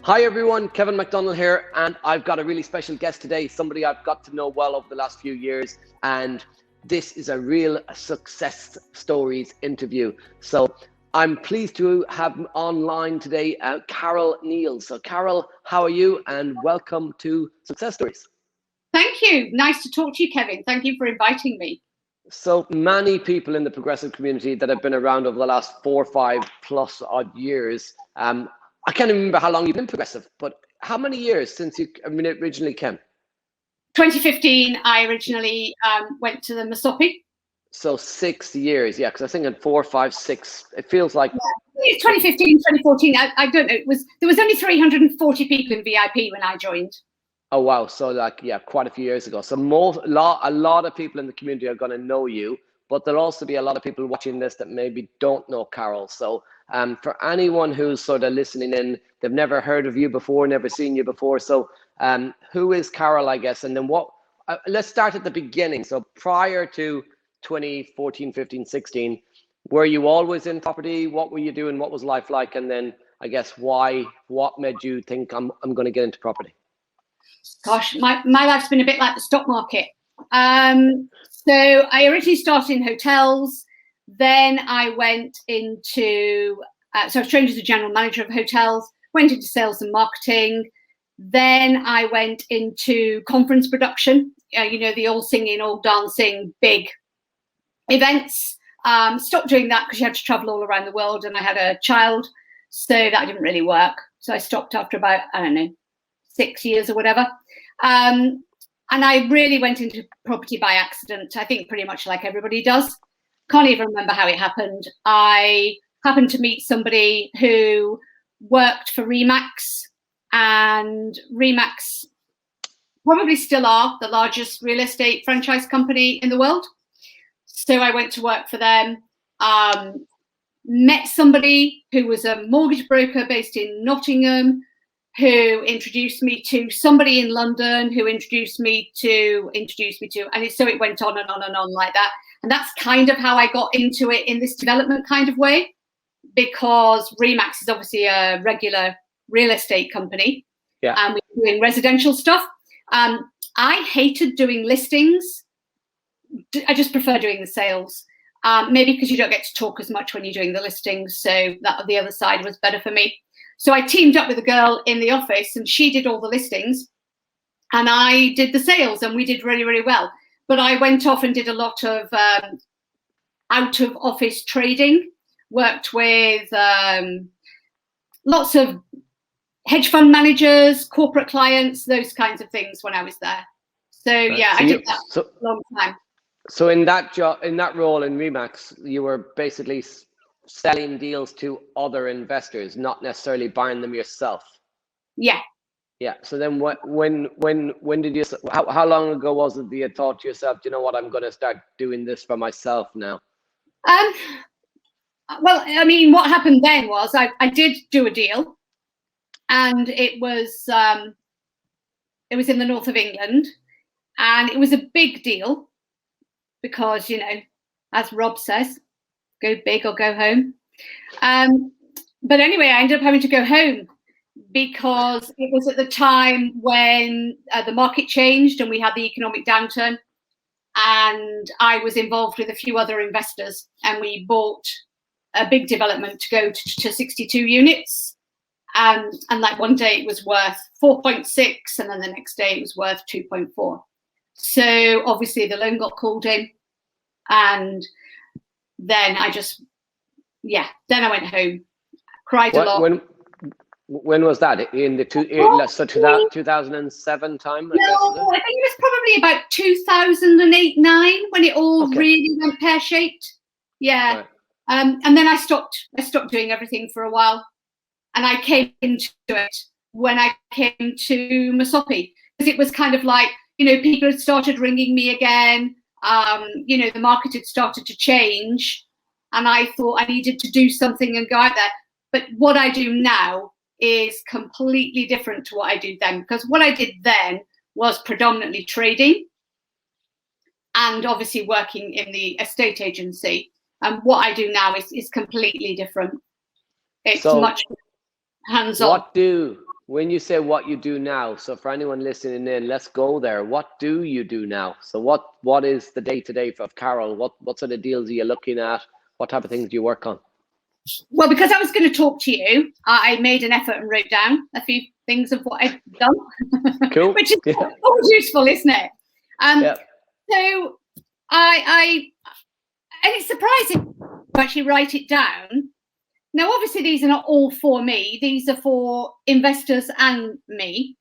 Hi everyone, Kevin McDonald here, and I've got a really special guest today, somebody I've got to know well over the last few years, and this is a real success stories interview. So I'm pleased to have online today Carole Neales. So Carole, how are you? And welcome to Success Stories. Thank you. Nice to talk to you, Kevin. Thank you for inviting me. So many people in the progressive community that have been around over the last 4 or 5 plus odd years. I can't even remember how long you've been progressive, but how many years since you originally came? 2015, I originally went to the Masopi. So 6 years, yeah, because I think in 4, 5, 6, it feels like... Yeah. 2015, 2014, I don't know. There was only 340 people in VIP when I joined. Oh, wow. So like, yeah, quite a few years ago. So a lot of people in the community are going to know you, but there'll also be a lot of people watching this that maybe don't know Carole. So for anyone who's sort of listening in, they've never heard of you before, never seen you before. So who is Carole, I guess? And then let's start at the beginning. So prior to 2014, 15, 16, were you always in property? What were you doing? What was life like? And then I guess what made you think I'm going to get into property? Gosh, my life's been a bit like the stock market. So I originally started in hotels. Then I went into, so I was trained as a general manager of hotels, went into sales and marketing. Then I went into conference production, the all singing, all dancing, big events. Stopped doing that because you had to travel all around the world and I had a child. So that didn't really work. So I stopped after about, 6 years or whatever. And I really went into property by accident. I think pretty much like everybody does. Can't even remember how it happened. I happened to meet somebody who worked for Remax, and Remax probably still are the largest real estate franchise company in the world. So I went to work for them, met somebody who was a mortgage broker based in Nottingham, who introduced me to somebody in London, who introduced me to, and so it went on and on and on like that. And that's kind of how I got into it in this development kind of way, because Remax is obviously a regular real estate company. Yeah. And we're doing residential stuff. I hated doing listings. I just prefer doing the sales. Maybe because you don't get to talk as much when you're doing the listings. So that the other side was better for me. So I teamed up with a girl in the office and she did all the listings and I did the sales, and we did really, really well. But I went off and did a lot of out of office trading, worked with lots of hedge fund managers, corporate clients, those kinds of things when I was there. So yeah, I did that for a long time. So in that role in Remax, you were basically selling deals to other investors, not necessarily buying them yourself. Yeah. Yeah. So then when did you, how long ago was it that you thought to yourself, you know what, I'm going to start doing this for myself now? Well, I mean, what happened then was I did do a deal, and it was in the north of England, and it was a big deal because, as Rob says, go big or go home. But anyway, I ended up having to go home because it was at the time when the market changed and we had the economic downturn, and I was involved with a few other investors, and we bought a big development to go to 62 units. And like one day it was worth 4.6 and then the next day it was worth 2.4. So obviously the loan got called in, and then then I went home, cried a lot. When was that? In the 2007 time? I think it was probably about 2008-9 when it all really went pear-shaped. Yeah. Right. And then I stopped doing everything for a while, and I came into it when I came to Masopi, because it was kind of like, people had started ringing me again. The market had started to change, and I thought I needed to do something and go out there. But what I do now is completely different to what I did then, because what I did then was predominantly trading and obviously working in the estate agency. And what I do now is completely different. It's much hands-on. When you say what you do now, so for anyone listening in, let's go there. What do you do now? So what is the day-to-day of Carole? What sort of deals are you looking at? What type of things do you work on? Well, because I was going to talk to you, I made an effort and wrote down a few things of what I've done. Cool. Which is always useful, isn't it? Yeah. So and it's surprising to actually write it down. Now, obviously, these are not all for me. These are for investors and me,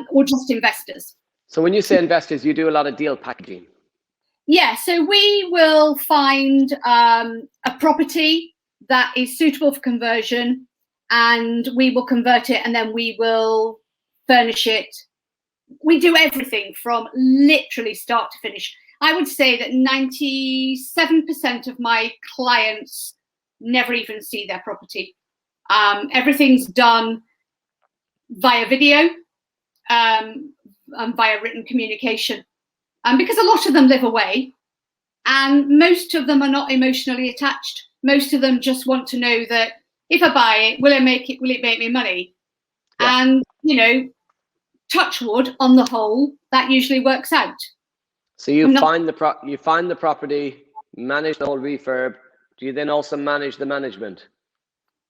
or just investors. So when you say investors, you do a lot of deal packaging. Yeah, so we will find a property that is suitable for conversion, and we will convert it, and then we will furnish it. We do everything from literally start to finish. I would say that 97% of my clients never even see their property. Everything's done via video and via written communication. Because a lot of them live away, and most of them are not emotionally attached. Most of them just want to know that if I buy it, will it make me money? Yeah. And, you know, touch wood, on the whole, that usually works out. So you find the property, manage the whole refurb. Do you then also manage the management?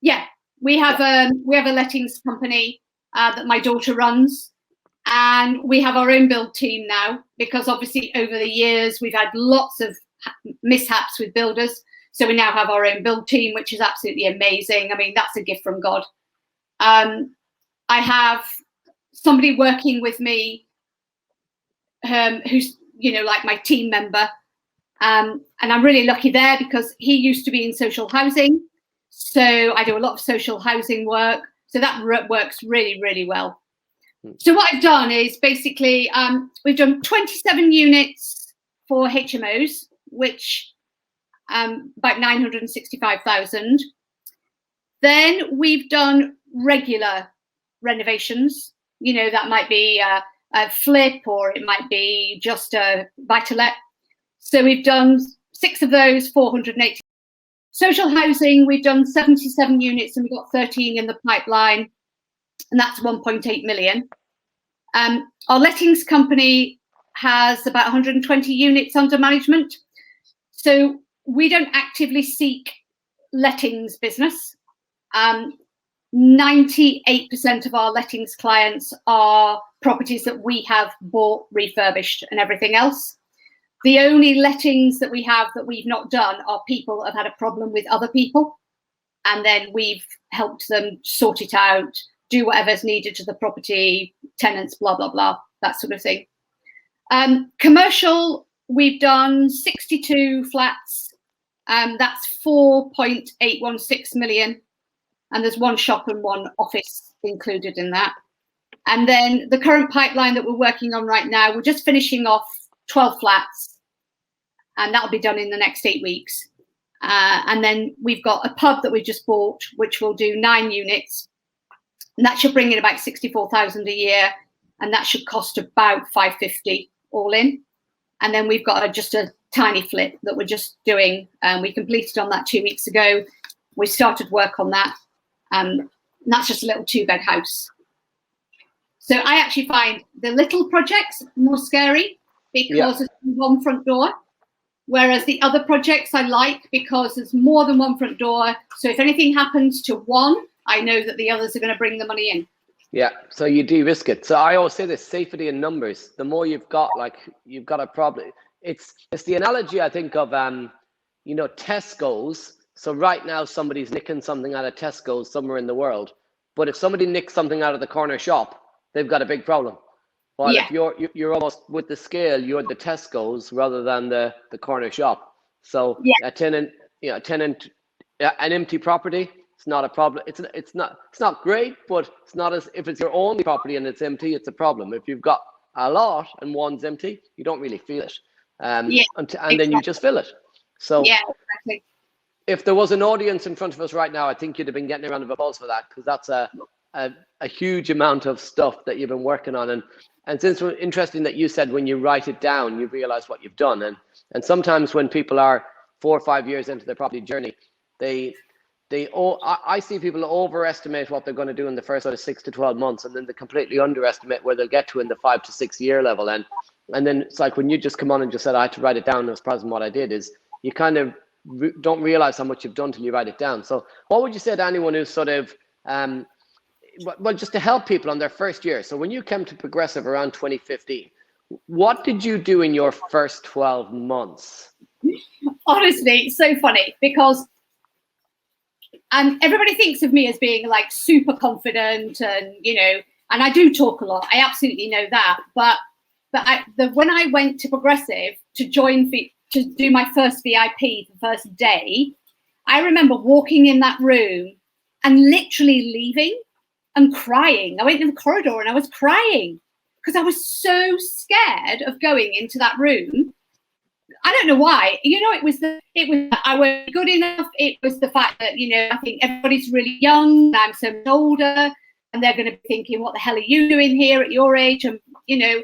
Yeah, we have a lettings company that my daughter runs, and we have our own build team now, because obviously over the years we've had lots of mishaps with builders. So we now have our own build team, which is absolutely amazing. I mean, that's a gift from God. I have somebody working with me who's, you know, like my team member. And I'm really lucky there because he used to be in social housing. So I do a lot of social housing work. So that works really, really well. So what I've done is basically, we've done 27 units for HMOs, which about 965,000. Then we've done regular renovations. You know, that might be a flip, or it might be just a buy-to-let. So we've done 6 of those, 480. Social housing, we've done 77 units, and we've got 13 in the pipeline, and that's 1.8 million. Our lettings company has about 120 units under management. So we don't actively seek lettings business. 98% of our lettings clients are properties that we have bought, refurbished, and everything else. The only lettings that we have that we've not done are people have had a problem with other people, and then we've helped them sort it out, do whatever's needed to the property, tenants, blah, blah, blah, that sort of thing. Commercial, we've done 62 flats. That's 4.816 million. And there's 1 shop and 1 office included in that. And then the current pipeline that we're working on right now, we're just finishing off 12 flats, and that'll be done in the next 8 weeks. And then we've got a pub that we've just bought, which will do 9 units. And that should bring in about 64,000 a year, and that should cost about 550 all in. And then we've got just a tiny flip that we're just doing. We completed on that 2 weeks ago. We started work on that. And that's just a little 2-bed house. So I actually find the little projects more scary because there's 1 front door, whereas the other projects I like because there's more than 1 front door. So if anything happens to one, I know that the others are going to bring the money in. Yeah, so you de-risk it. So I always say this: safety in numbers. The more you've got, like, you've got a problem. It's the analogy I think of, you know, Tesco's. So right now somebody's nicking something out of Tesco's somewhere in the world, but if somebody nicks something out of the corner shop, they've got a big problem. While if you're almost with the scale, you're the Tesco's rather than the corner shop. So a tenant, you know, an empty property, it's not a problem. It's not great, but it's not as if it's your only property and it's empty, it's a problem. If you've got a lot and one's empty, you don't really feel it. And then you just fill it. So exactly. If there was an audience in front of us right now, I think you'd have been getting a round of applause for that, because that's a huge amount of stuff that you've been working on. And since it's interesting that you said when you write it down, you realize what you've done. And sometimes when people are 4 or 5 years into their property journey, they I see people overestimate what they're going to do in the first sort of 6 to 12 months, and then they completely underestimate where they'll get to in the 5 to 6 year level. And then it's like when you just come on and just said I had to write it down. I was surprised what I did is you kind of don't realize how much you've done till you write it down. So what would you say to anyone who's sort of well, just to help people on their first year? So when you came to Progressive around 2015, what did you do in your first 12 months? Honestly, it's so funny because everybody thinks of me as being like super confident and, you know, and I do talk a lot. I absolutely know that. But when I went to Progressive to do my first VIP the first day, I remember walking in that room and literally leaving and crying. I went in the corridor and I was crying because I was so scared of going into that room. I don't know why. You know, it was I wasn't good enough. It was the fact that, you know, I think everybody's really young. I'm so much older, and they're going to be thinking, "What the hell are you doing here at your age?" And, you know,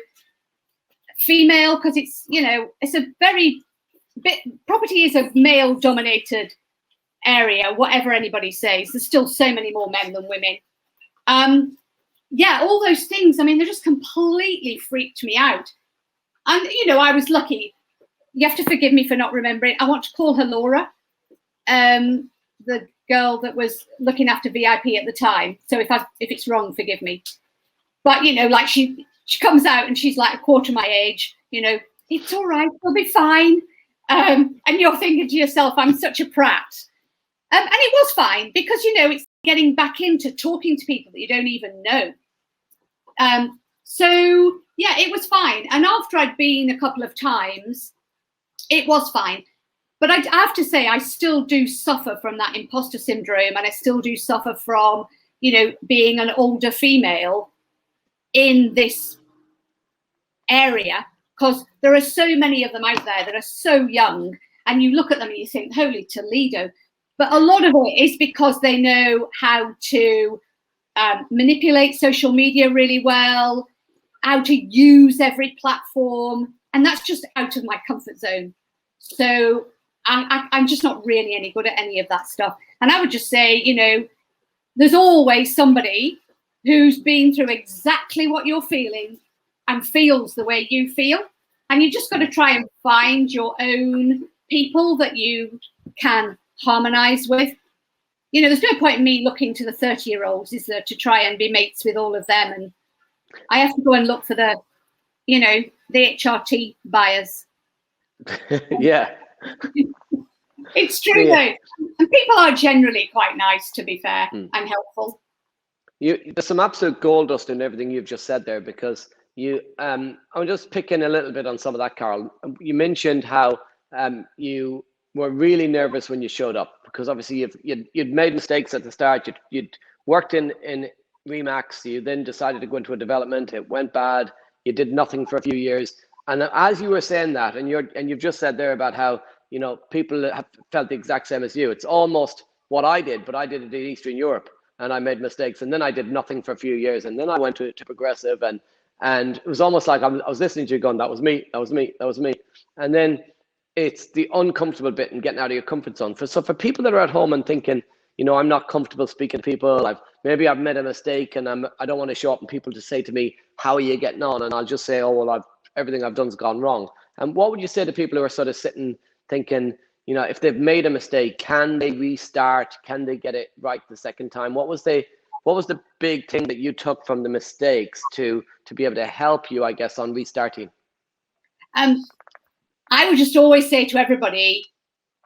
female, because it's, you know, it's a property is a male-dominated area. Whatever anybody says, there's still so many more men than women. Yeah, all those things. I mean, they just completely freaked me out. And, you know, I was lucky. You have to forgive me for not remembering. I want to call her Laura, the girl that was looking after VIP at the time. So if it's wrong, forgive me. But, you know, like she comes out and she's like a quarter my age. You know, it's all right, we'll be fine. And you're thinking to yourself, I'm such a prat. And it was fine because, you know, it's getting back into talking to people that you don't even know. So yeah, it was fine. And after I'd been a couple of times, it was fine. But I have to say, I still do suffer from that imposter syndrome, and I still do suffer from, you know, being an older female in this area, because there are so many of them out there that are so young, and you look at them and you think, holy Toledo. But a lot of it is because they know how to manipulate social media really well, how to use every platform, and that's just out of my comfort zone. So I'm just not really any good at any of that stuff. And I would just say, you know, there's always somebody who's been through exactly what you're feeling and feels the way you feel. And you just got to try and find your own people that you can harmonize with. You know, there's no point in me looking to the 30-year-olds, is there, to try and be mates with all of them. And I have to go and look for the, you know, the HRT buyers. Yeah. It's true, though. And people are generally quite nice, to be fair, and helpful. There's some absolute gold dust in everything you've just said there, because I'm just picking a little bit on some of that, Carole. You mentioned how you were really nervous when you showed up, because obviously you'd made mistakes at the start. You'd worked in Remax. You then decided to go into a development. It went bad. You did nothing for a few years. And as you were saying that, and you've just said there about how, you know, people have felt the exact same as you. It's almost what I did, but I did it in Eastern Europe, and I made mistakes, and then I did nothing for a few years, and then I went to Progressive, and it was almost like I was listening to you going, that was me, and then it's the uncomfortable bit and getting out of your comfort zone. So for people that are at home and thinking, you know, I'm not comfortable speaking to people, maybe I've made a mistake, and I don't want to show up and people to say to me, how are you getting on? And I'll just say, oh well, everything I've done's gone wrong. And what would you say to people who are sort of sitting thinking, you know, if they've made a mistake, can they restart? Can they get it right the second time? What was the big thing that you took from the mistakes to be able to help you, I guess, on restarting? I would just always say to everybody,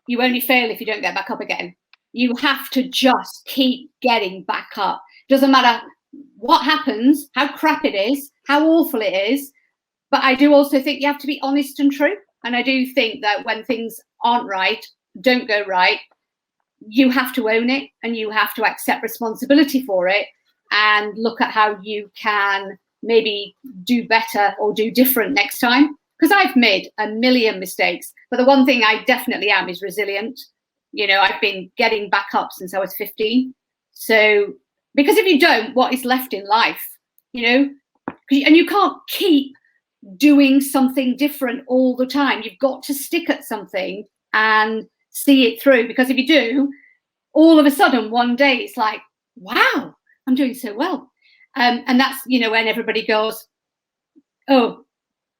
you only fail if you don't get back up again. You have to just keep getting back up. Doesn't matter what happens, how crap it is, how awful it is. But I do also think you have to be honest and true. And I do think that when things aren't right, don't go right, you have to own it, and you have to accept responsibility for it and look at how you can maybe do better or do different next time. Because I've made a million mistakes, but the one thing I definitely am is resilient. You know, I've been getting back up since I was 15. So, because if you don't, what is left in life, you know? And you can't keep doing something different all the time. You've got to stick at something and see it through, because if you do, all of a sudden one day it's like, wow, I'm doing so well. And that's, you know, when everybody goes, oh,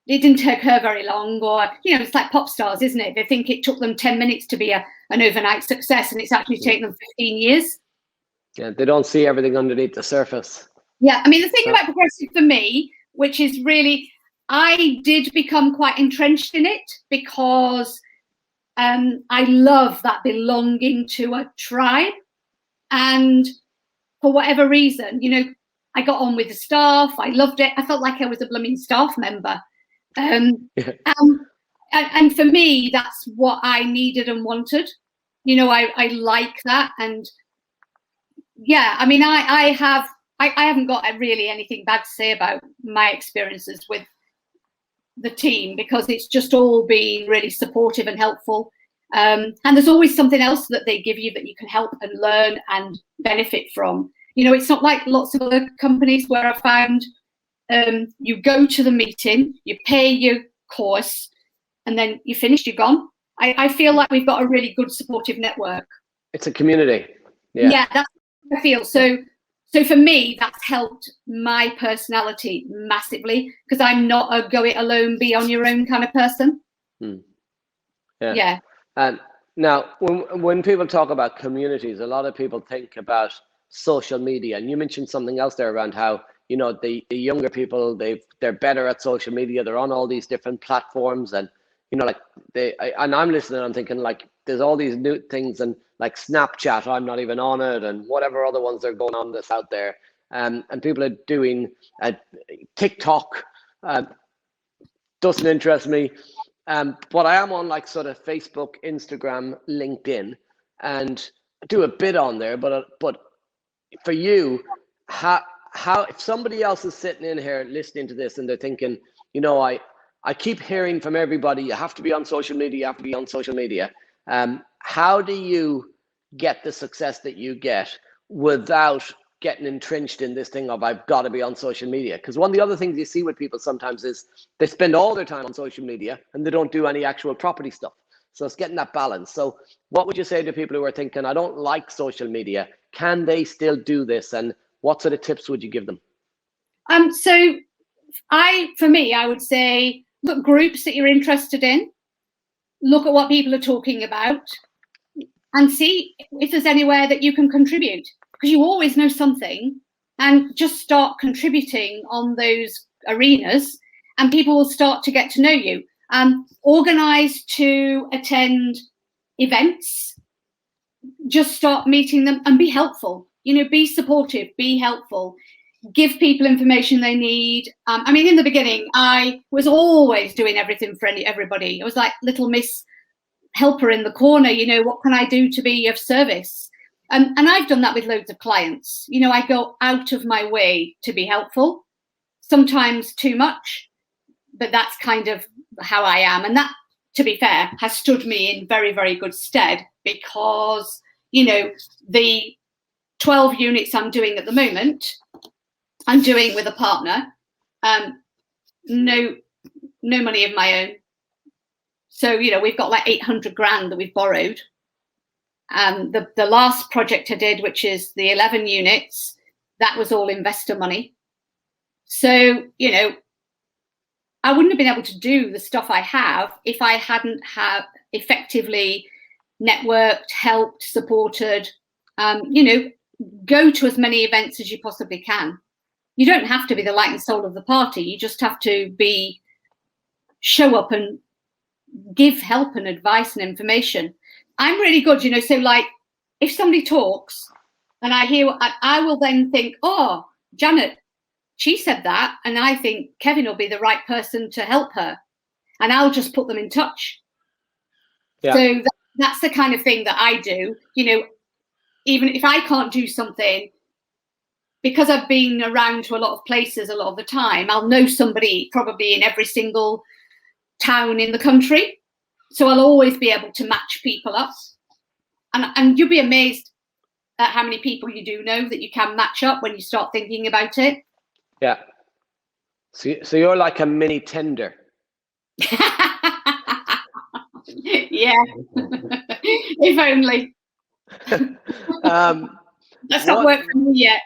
it didn't take her very long, or, you know, it's like pop stars, isn't it? They think it took them 10 minutes to be an overnight success, and it's actually taken them 15 years. Yeah, they don't see everything underneath the surface. Yeah, I mean, the thing about progressive for me, which is really, I did become quite entrenched in it because I love that belonging to a tribe. And for whatever reason, you know, I got on with the staff. I loved it. I felt like I was a blooming staff member. And for me, that's what I needed and wanted. You know, I like that. And yeah, I mean, I haven't got really anything bad to say about my experiences with the team, because it's just all been really supportive and helpful. And there's always something else that they give you that you can help and learn and benefit from. You know, it's not like lots of other companies where I found you go to the meeting, you pay your course, and then you're finished, you're gone. I feel like we've got a really good supportive network. It's a community. Yeah, that's what I feel. So for me, that's helped my personality massively, because I'm not a go it alone, be on your own kind of person. Yeah. And now, when people talk about communities, a lot of people think about social media. And you mentioned something else there around how, you know, the younger people, they're better at social media. They're on all these different platforms, and, you know, like and I'm listening, I'm thinking, like, there's all these new things, and like Snapchat, I'm not even on it, and whatever other ones are going on that's out there. And people are doing TikTok. Doesn't interest me. But I am on, like, sort of Facebook, Instagram, LinkedIn, and I do a bit on there. But for you, how if somebody else is sitting in here listening to this and they're thinking, you know, I keep hearing from everybody, you have to be on social media, you have to be on social media. How do you get the success that you get without getting entrenched in this thing of, I've got to be on social media? Because one of the other things you see with people sometimes is they spend all their time on social media and they don't do any actual property stuff. So it's getting that balance. So what would you say to people who are thinking, I don't like social media, can they still do this? And what sort of tips would you give them? So for me, I would say, look, groups that you're interested in, look at what people are talking about, and see if there's anywhere that you can contribute, because you always know something, and just start contributing on those arenas and people will start to get to know you. Organize to attend events, just start meeting them and be helpful. You know, be supportive, be helpful, give people information they need. I mean, in the beginning, I was always doing everything for everybody. I was like little Miss Helper in the corner, you know, what can I do to be of service? And I've done that with loads of clients. You know, I go out of my way to be helpful, sometimes too much, but that's kind of how I am. And that, to be fair, has stood me in very, very good stead, because, you know, the 12 units I'm doing at the moment, I'm doing with a partner, no money of my own. So, you know, we've got like 800 grand that we've borrowed. The last project I did, which is the 11 units, that was all investor money. So, you know, I wouldn't have been able to do the stuff I have if I hadn't have effectively networked, helped, supported. You know, go to as many events as you possibly can. You don't have to be the light and soul of the party. You just have to show up and give help and advice and information. I'm really good, you know, so like if somebody talks and I hear, I will then think, oh, Janet, she said that, and I think Kevin will be the right person to help her, and I'll just put them in touch. Yeah. So that's the kind of thing that I do. You know, even if I can't do something, because I've been around to a lot of places a lot of the time, I'll know somebody probably in every single town in the country. So I'll always be able to match people up. And you'll be amazed at how many people you do know that you can match up when you start thinking about it. Yeah. So you're like a mini Tinder. Yeah. If only. That's not worked for me yet.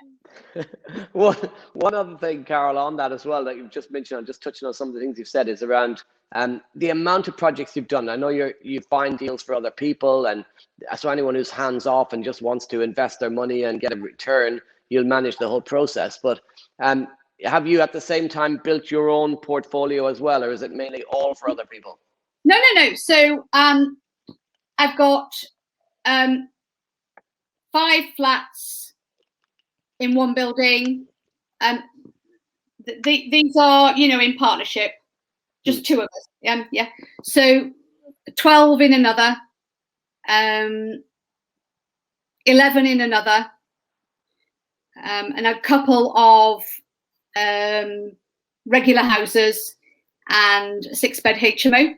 One other thing, Carole, on that as well that you've just mentioned, I'm just touching on some of the things you've said, is around the amount of projects you've done. I know you find deals for other people, and so anyone who's hands off and just wants to invest their money and get a return, you'll manage the whole process. But have you at the same time built your own portfolio as well, or is it mainly all for other people? No. So I've got 5 flats in one building. These are, in partnership, just 2 of us. Yeah. So 12 in another, 11 in another, and a couple of regular houses and a 6-bed HMO.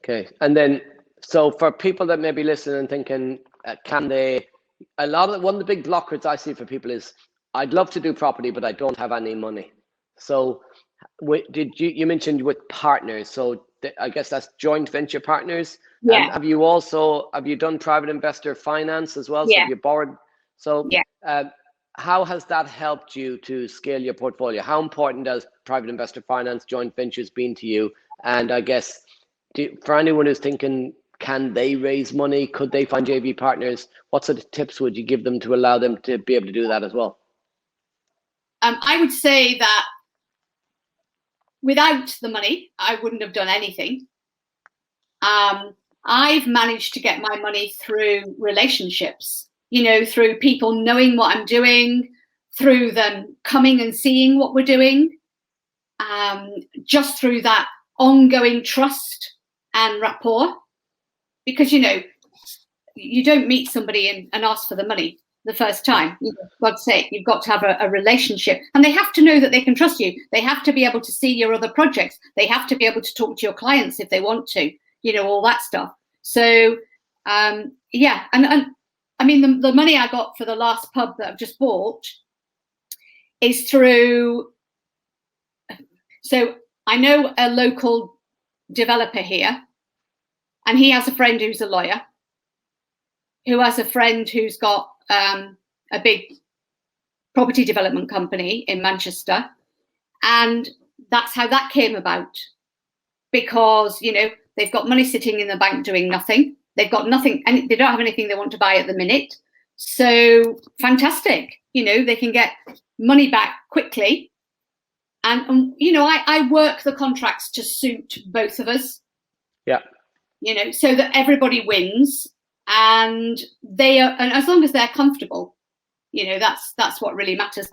Okay, and then so for people that may be listening and thinking, one of the big blockers I see for people is, I'd love to do property, but I don't have any money. So you mentioned with partners, so I guess that's joint venture partners. Yeah. Have you done private investor finance as well? So Yeah. have you borrowed? So yeah. How has that helped you to scale your portfolio? How important has private investor finance, joint ventures been to you? And I guess for anyone who's thinking, can they raise money? Could they find JV partners? What sort of tips would you give them to allow them to be able to do that as well? I would say that without the money, I wouldn't have done anything. I've managed to get my money through relationships, through people knowing what I'm doing, through them coming and seeing what we're doing, just through that ongoing trust and rapport. Because, you don't meet somebody and ask for the money the first time. For God's sake, you've got to have a relationship, and they have to know that they can trust you. They have to be able to see your other projects. They have to be able to talk to your clients if they want to, all that stuff. So, yeah. And I mean, the money I got for the last pub that I've just bought is through, so I know a local developer here, and he has a friend who's a lawyer, who has a friend who's got a big property development company in Manchester. And that's how that came about. Because, they've got money sitting in the bank doing nothing. They've got nothing, and they don't have anything they want to buy at the minute. So fantastic. They can get money back quickly. And I work the contracts to suit both of us. Yeah. So that everybody wins. And and as long as they're comfortable, that's what really matters.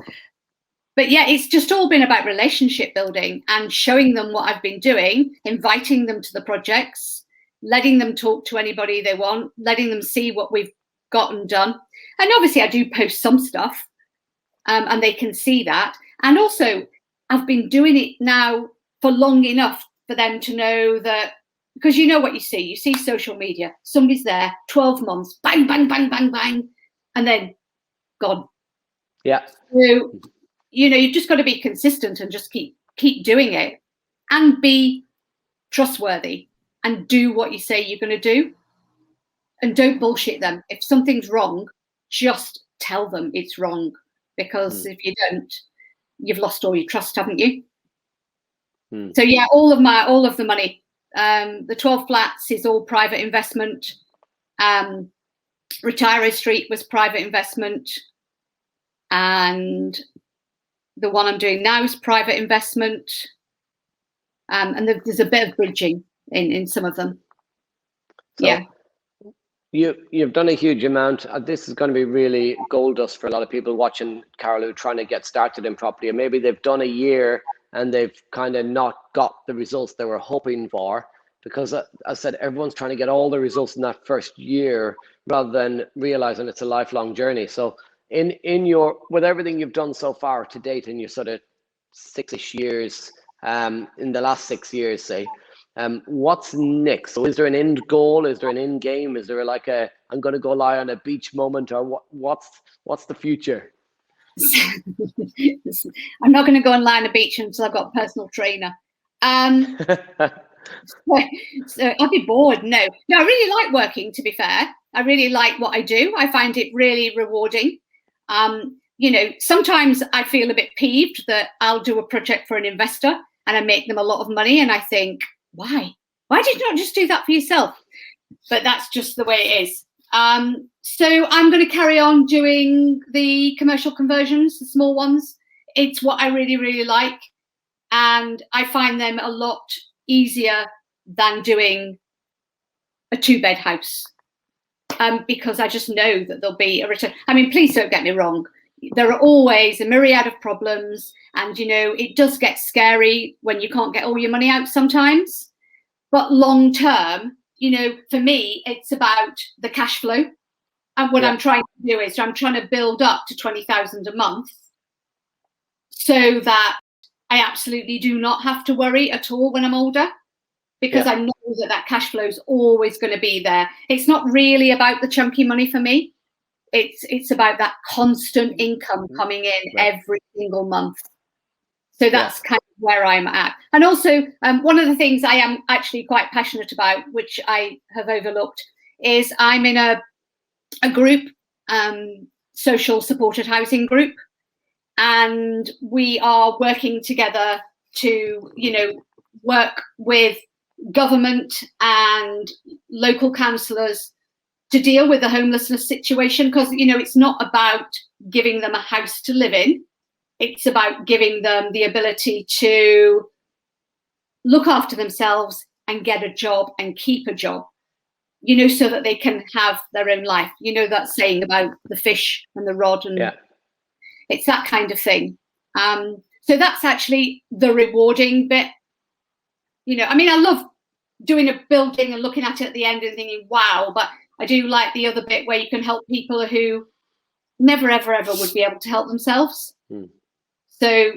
But yeah, it's just all been about relationship building and showing them what I've been doing, inviting them to the projects, letting them talk to anybody they want, letting them see what we've gotten done. And obviously I do post some stuff, and they can see that. And also I've been doing it now for long enough for them to know that, because what you see social media, somebody's there, 12 months, bang, bang, bang, bang, bang, and then gone. Yeah. So, you've just got to be consistent and just keep doing it, and be trustworthy and do what you say you're going to do, and don't bullshit them. If something's wrong, just tell them it's wrong, because if you don't, you've lost all your trust, haven't you? So yeah, all of the money. The 12 flats is all private investment. Retiree Street was private investment, and the one I'm doing now is private investment. And there's a bit of bridging in some of them. So, yeah. You've done a huge amount. This is going to be really gold dust for a lot of people watching, Carole, who are trying to get started in property, and maybe they've done a year and they've kind of not got the results they were hoping for, because as I said, everyone's trying to get all the results in that first year rather than realizing it's a lifelong journey. So with everything you've done so far to date in your sort of 6-ish years, in the last 6 years, say, what's next? So is there an end goal? Is there an end game? Is there like I'm going to go lie on a beach moment, or what's the future? I'm not going to go and lie on a beach until I've got a personal trainer. So I'd be bored. No, I really like working, to be fair. I really like what I do. I find it really rewarding. Sometimes I feel a bit peeved that I'll do a project for an investor and I make them a lot of money. And I think, why? Why did you not just do that for yourself? But that's just the way it is. So I'm going to carry on doing the commercial conversions, the small ones. It's what I really, really like. And I find them a lot easier than doing a 2-bed house, because I just know that there'll be a return. I mean, please don't get me wrong. There are always a myriad of problems. And, it does get scary when you can't get all your money out sometimes. But long term, for me, it's about the cash flow. And what I'm trying to do is I'm trying to build up to 20,000 a month so that I absolutely do not have to worry at all when I'm older, because I know that cash flow is always going to be there. It's not really about the chunky money for me. It's about that constant income coming in every single month. So that's kind of where I'm at. And also, one of the things I am actually quite passionate about, which I have overlooked, is I'm in a group, social supported housing group, and we are working together to, work with government and local councillors to deal with the homelessness situation, because, it's not about giving them a house to live in. It's about giving them the ability to look after themselves and get a job and keep a job, so that they can have their own life. That saying about the fish and the rod, and it's that kind of thing. So that's actually the rewarding bit. I love doing a building and looking at it at the end and thinking, wow, but I do like the other bit where you can help people who never, ever, ever would be able to help themselves. So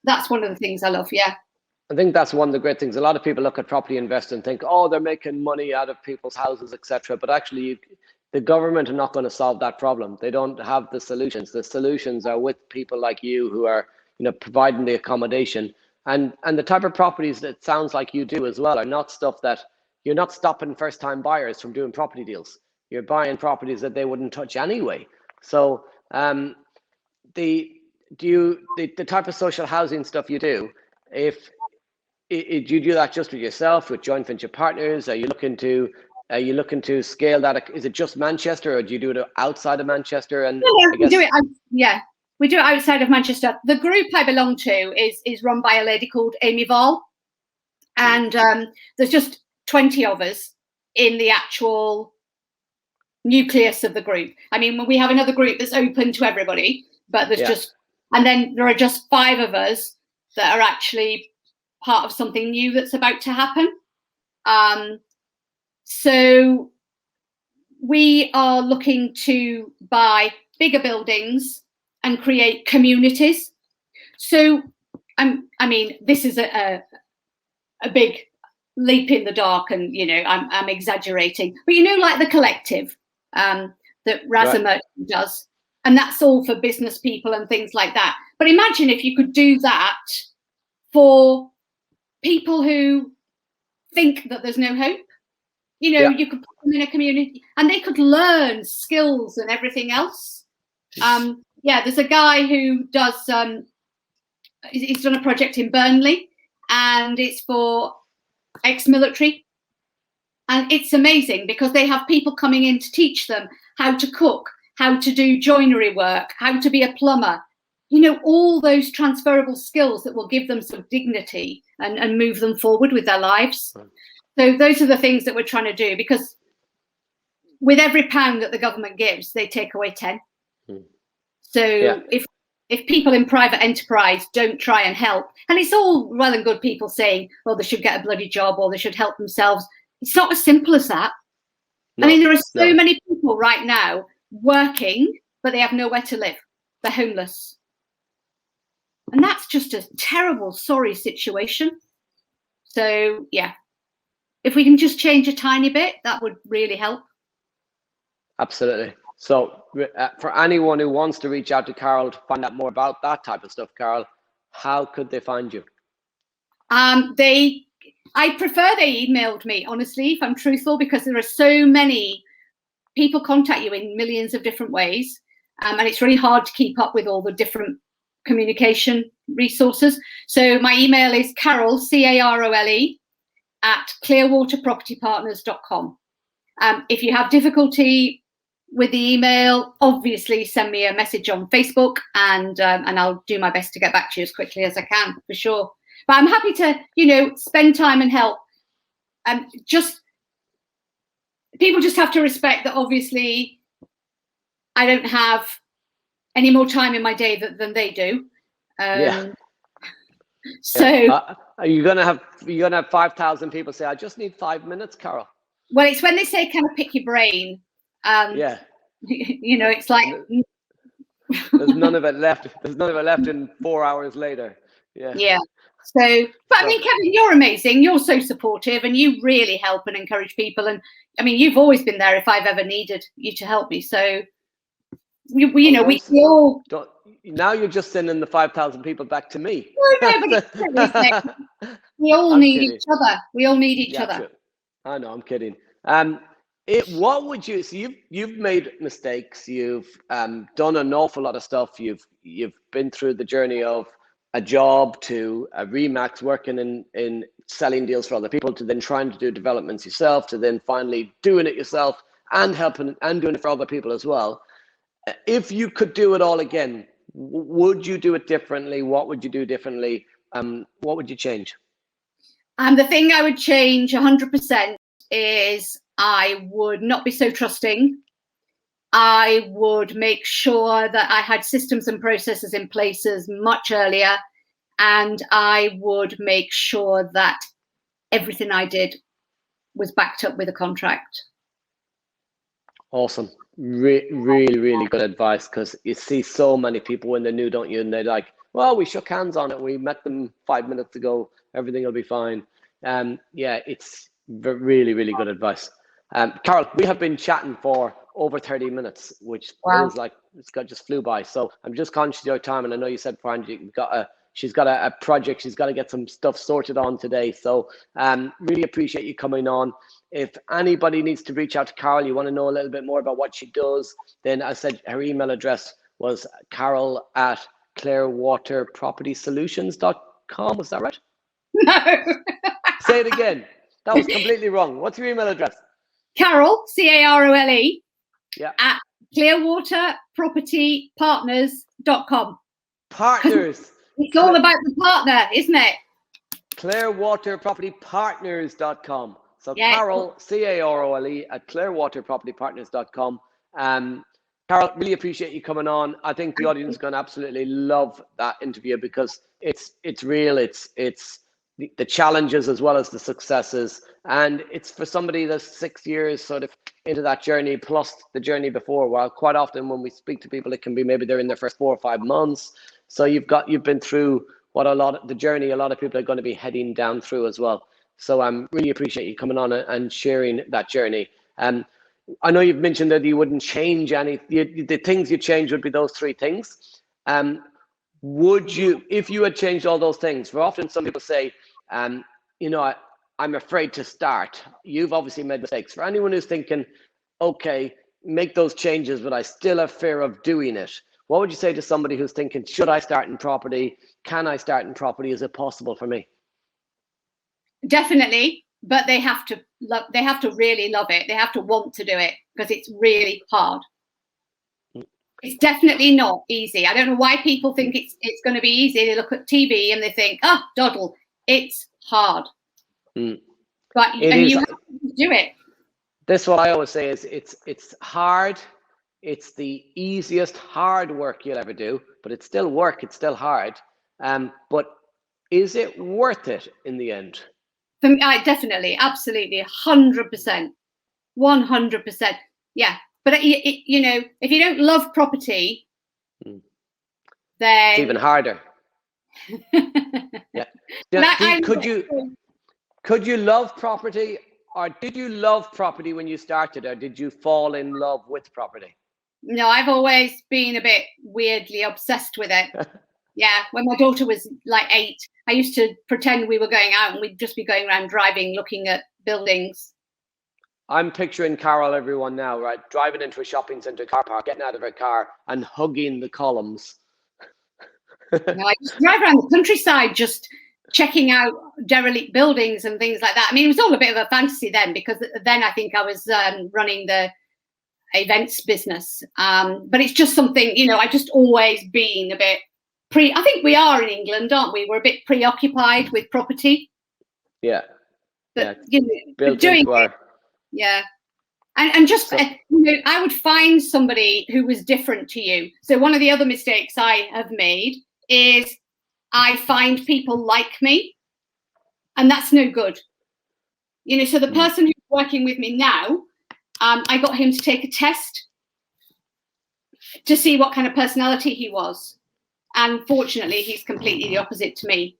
that's one of the things I love. I think that's one of the great things. A lot of people look at property investing and think, oh, they're making money out of people's houses, etc. But actually, the government are not going to solve that problem. They don't have the solutions. The solutions are with people like you who are, providing the accommodation. And the type of properties that sounds like you do as well are not stuff that you're not stopping first-time buyers from doing property deals. You're buying properties that they wouldn't touch anyway. So the type of social housing stuff you do, do you do that just with yourself, with joint venture partners? Are you looking to scale that? Is it just Manchester, or do you do it outside of Manchester? And we do it outside of Manchester. The group I belong to is run by a lady called Amy Vall, and there's just 20 of us in the actual nucleus of the group. I mean, we have another group that's open to everybody, but there's and then there are just 5 of us that are actually part of something new that's about to happen. So we are looking to buy bigger buildings and create communities. So this is a big leap in the dark, and I'm exaggerating, but like the collective that Raza does, and that's all for business people and things like that. But imagine if you could do that for people who think that there's no hope. You could put them in a community and they could learn skills and everything else. There's a guy who does he's done a project in Burnley, and it's for ex-military, and it's amazing because they have people coming in to teach them how to cook, how to do joinery work, how to be a plumber, all those transferable skills that will give them some dignity and move them forward with their lives. So those are the things that we're trying to do, because with every pound that the government gives, they take away 10. So if people in private enterprise don't try and help, and it's all well and good people saying, well, they should get a bloody job or they should help themselves. It's not as simple as that. I mean, there are so many people right now working, but they have nowhere to live. They're homeless. And that's just a terrible, sorry situation. So, if we can just change a tiny bit, that would really help. Absolutely. So for anyone who wants to reach out to Carole to find out more about that type of stuff, Carole, how could they find you? I prefer they emailed me, honestly, if I'm truthful, because there are so many people contact you in millions of different ways. And it's really hard to keep up with all the different communication resources. So my email is Carole, Carole, at clearwaterpropertypartners.com. If you have difficulty with the email, obviously send me a message on Facebook, and I'll do my best to get back to you as quickly as I can, for sure. But I'm happy to, spend time and help. People just have to respect that obviously I don't have any more time in my day than they do. So are you gonna have 5,000 people say, I just need 5 minutes, Carole? Well, it's when they say, can I pick your brain? It's like there's none of it left. There's none of it left in 4 hours later. Yeah. So, but I mean, Kevin, you're amazing. You're so supportive, and you really help and encourage people. And I mean, you've always been there if I've ever needed you to help me. So, we all. Now you're just sending the 5,000 people back to me. No, but we all need each other. We all need each other. True. I know, I'm kidding. What would you? So you've made mistakes. You've done an awful lot of stuff. You've been through the journey of a job to a Remax, working in selling deals for other people, to then trying to do developments yourself, to then finally doing it yourself and helping and doing it for other people as well. If you could do it all again, would you do it differently? What would you do differently? What would you change? The thing I would change 100% is I would not be so trusting. I would make sure that I had systems and processes in places much earlier. And I would make sure that everything I did was backed up with a contract. Awesome. Really, really good advice, because you see so many people when they're new, don't you? And they're like, well, we shook hands on it. We met them 5 minutes ago. Everything will be fine. It's really, really good advice. Carole, we have been chatting for over 30 minutes, which feels like just flew by. So I'm just conscious of your time. And I know you said, Brian, she's got a project. She's got to get some stuff sorted on today. So really appreciate you coming on. If anybody needs to reach out to Carole, you want to know a little bit more about what she does, then I said her email address was Carole at clearwaterpropertysolutions.com. Was that right? No. Say it again. That was completely wrong. What's your email address? Carole, Carole, at clearwaterpropertypartners.com. Partners. It's all about the partner, isn't it? Clearwaterpropertypartners.com. So Carole, Carole, at clearwaterpropertypartners.com. Carole, really appreciate you coming on. I think the audience is going to absolutely love that interview, because it's real. It's the challenges as well as the successes, and it's for somebody that's 6 years sort of into that journey, plus the journey before. While quite often when we speak to people, it can be maybe they're in their first 4 or 5 months. So you've been through the journey a lot of people are going to be heading down through as well. So really appreciate you coming on and sharing that journey. I know you've mentioned that you wouldn't change any. The things you change would be those 3 things. Would you, if you had changed all those things? For often some people say, I'm afraid to start. You've obviously made mistakes. For anyone who's thinking, okay, make those changes, but I still have fear of doing it, what would you say to somebody who's thinking, should I start in property? Can I start in property? Is it possible for me? Definitely, but they have to really love it. They have to want to do it, because it's really hard. It's definitely not easy. I don't know why people think it's going to be easy. They look at TV and they think, oh, doddle. It's hard. But you have to do it. That's what I always say is it's hard. It's the easiest hard work you'll ever do, but it's still work. It's still hard. But is it worth it in the end? For me, definitely, absolutely, 100%, 100%. Yeah. But if you don't love property, then it's even harder. Yeah. Could you love property, or did you love property when you started, or did you fall in love with property? No, I've always been a bit weirdly obsessed with it. Yeah, when my daughter was like 8, I used to pretend we were going out and we'd just be going around driving, looking at buildings. I'm picturing Carole, everyone now, right? Driving into a shopping centre car park, getting out of her car and hugging the columns. No, I just drive around the countryside, just checking out derelict buildings and things like that. I mean, it was all a bit of a fantasy then, because then I think I was running the events business. But it's just something, you know, I've just always been a bit I think we are in England, aren't we? We're a bit preoccupied with property. Yeah. But, yeah. you know, doing it, yeah. And just, so, you know, I would find somebody who was different to you. So one of the other mistakes I have made is I find people like me, and that's no good. You know, so the person who's working with me now, I got him to take a test to see what kind of personality he was. And fortunately, he's completely the opposite to me.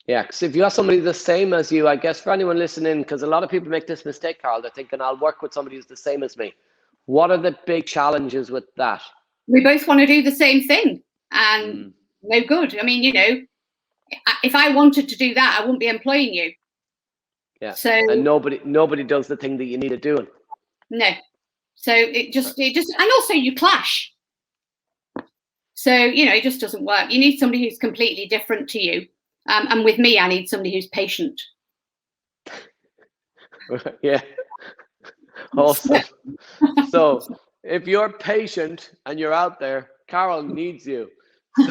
Yeah, because if you have somebody the same as you, I guess for anyone listening, because a lot of people make this mistake, Carole, they're thinking, I'll work with somebody who's the same as me. What are the big challenges with that? We both want to do the same thing, and no good. I mean, you know, if I wanted to do that, I wouldn't be employing you. Yeah. So, and nobody does the thing that you need to do. No. So it just, and also you clash. So, you know, it just doesn't work. You need somebody who's completely different to you. And with me, I need somebody who's patient. Yeah. Awesome. So if you're patient and you're out there, Carole needs you.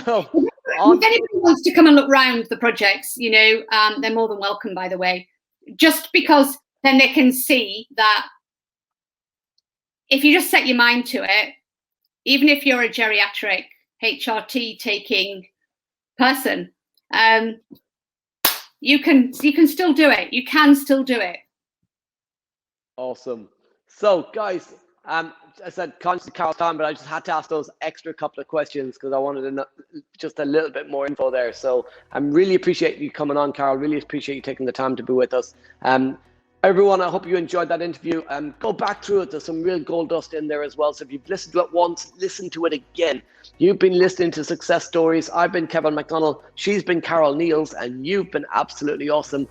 So if anybody wants to come and look round the projects, you know, they're more than welcome, by the way. Just because then they can see that if you just set your mind to it, even if you're a geriatric HRT taking person, you can still do it. You can still do it. Awesome. So guys, I said conscious of Carole's time, but I just had to ask those extra couple of questions because I wanted to know just a little bit more info there. So I really appreciate you coming on, Carole. Really appreciate you taking the time to be with us. Everyone, I hope you enjoyed that interview. Go back through it. There's some real gold dust in there as well. So if you've listened to it once, listen to it again. You've been listening to Success Stories. I've been Kevin McDonald. She's been Carole Neales, and you've been absolutely awesome.